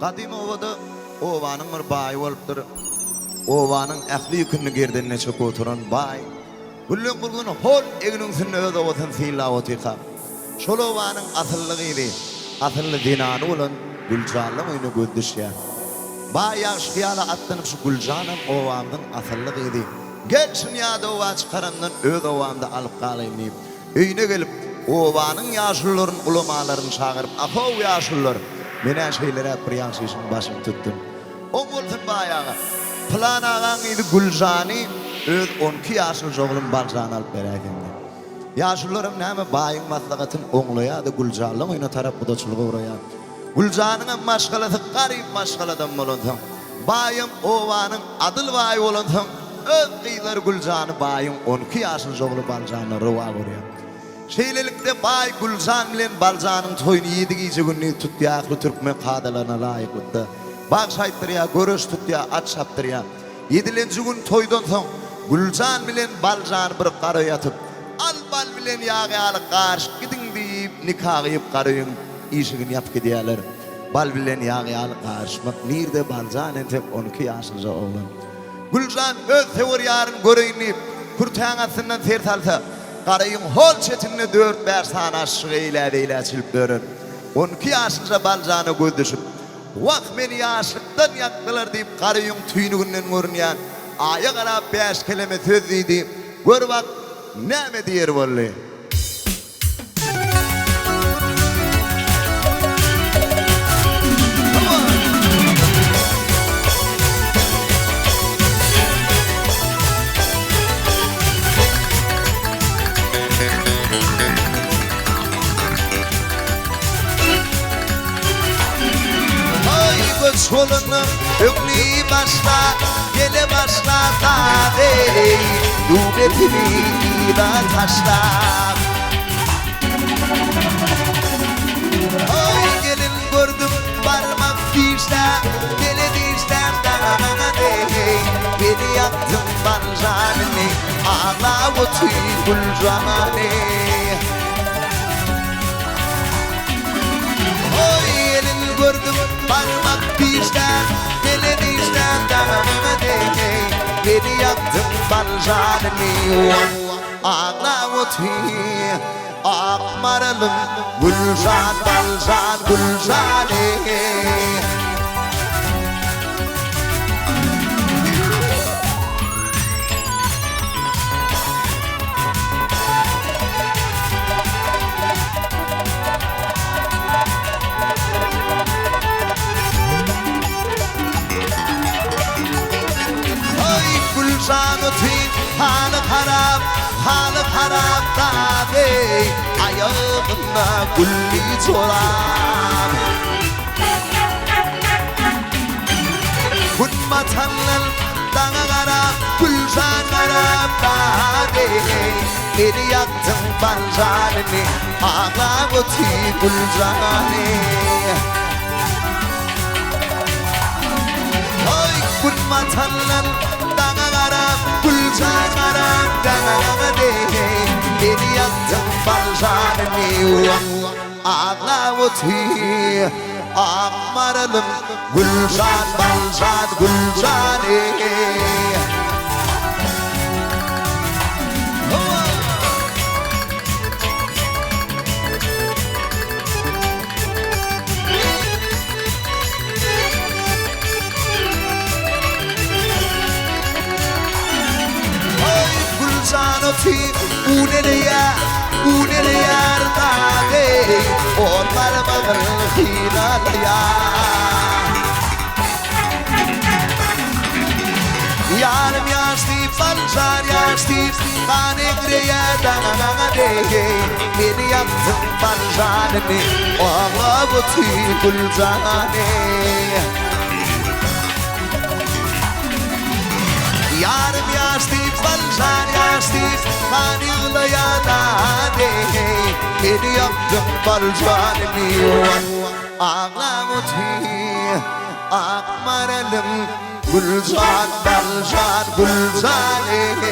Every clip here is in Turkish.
Kadim ovada ovanın bir bayi bolupdyr. Ovanın ähli ýükini gerdenine çöp oturan bayi. Güllün gurgun hol eginin sünne öz ovatyn sila otyka. Şol ovanın asyllygy, asylly dinany bolan Gülcanlyň öýüne gözdüşýär. Bayi ýaş hyýala atlanyp şu Gülcanam owamyň asyllygy. Gel şunýada owa çykarandan öz owamda alyp galaýyn diýip öýüne gelip owanyň ýaşullaryny ulamalaryny çagyryp "Ahaw ýaşullar, mene şeýlere bir ýaşyşyň başyny tutdum." O bolsun bayaga. Plan ağaň idi Gülcany öz 12 ýaşly joglum Baljan alyp beräkendi. Ýaşullarym näme baýyň maslahatyn oňlaýardy Güljanlyň öýüne tarap budaçylygy uğraýar. Güljanyň maşgalasy garyp maşgaladan bolandyň. Baýym owanyň adyl baýy bolandyň. Öz gyýlar Güljany baýyň 12 ýaşly joglum Baljany rowa görýär. Şeýlelikde baý Güljan bilen Baljanyň toýuny 7 gece günni tutýakly türkmen kadalaryna laýyk boldy. Bag şaýtdyrýar, görüş tutýar, at şapdyrýar. 7-nji gün toýdan soň Güljan bilen Baljan bir gara ýatyp, al bal bilen ýagy garşy gidin diýip nikah ýyp garaýyn işigini ýap gidýärler. Bal bilen ýagy garşmak nirde Baljan entep 12 ýaşly oglan. Güljan öz teoriýaryny göreýin, kurtaňasyndan ter salsa, garaýyn hol çetinne 4-5 sana aşyk eýle çilip dörür. 12 ýaşly Baljany gözdüşüp, "Wak meni ýaşlykdan ýakdylar" diýip garaýyn tüýnüginden görünýän, aýa garap 5 kelime söz diýdi. Gör bak, näme diýer bolly. Solunu ögli başla, gele başla tabi Dubetini da taşla Oy gelin gördüm parmak dişle Gele dişler dağına dey Beni yaktın Baljan'ını Ağla o tüy Gülcan'ı Oy gelin gördüm parmak dişler, gele dişler dağına dey Beni yaktın Baljan'ını Ağla o tüy Akmaralım Gülcan, Baljan, Gülcan'ı Halı harap tabi ayağına gülli çorap Kunma tanlal dağa garap Gülcan garap tabi Beni yaktın Baljan'ını Ağla götü Gülcan'ı Oy kunma tanlal dağa garap Gülcan garap dağa dey Beni yaktın Baljan'ını Ağla götü Akmaralım Gülcan, Baljan, Gülcan'ı Unereyar tabi Onlar bağır hilal Yarım yaşlı Baljan yaşlı Kanegreye dağına dey Beni yaktın Baljan'ını Ağla götü Gülcan'ı Yarım yaşlı Baljan yaşlı Kanegreye dağına dey Beni yaktın Baljan'ını Ağla götü Akmaralım Gülcan, Baljan, Gülcan'ı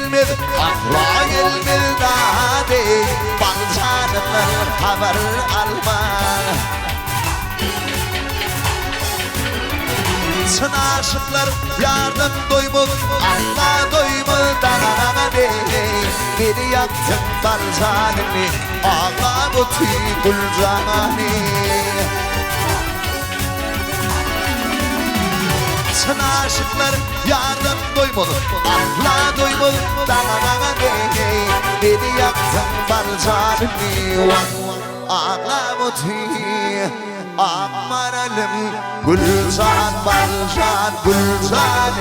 gelmez akla gelmez dade balcanımdan haber alma Çın aşıklar yardım doymuz Allah doymuz dade Beni yaktın balcanını ağla bu tüy gülcanı Çın aşıklar yardım doymalı Allah doymalı dağına dey Beni yaktın balcanını Ağla muti Akmaralım Gülcan balcan gülcan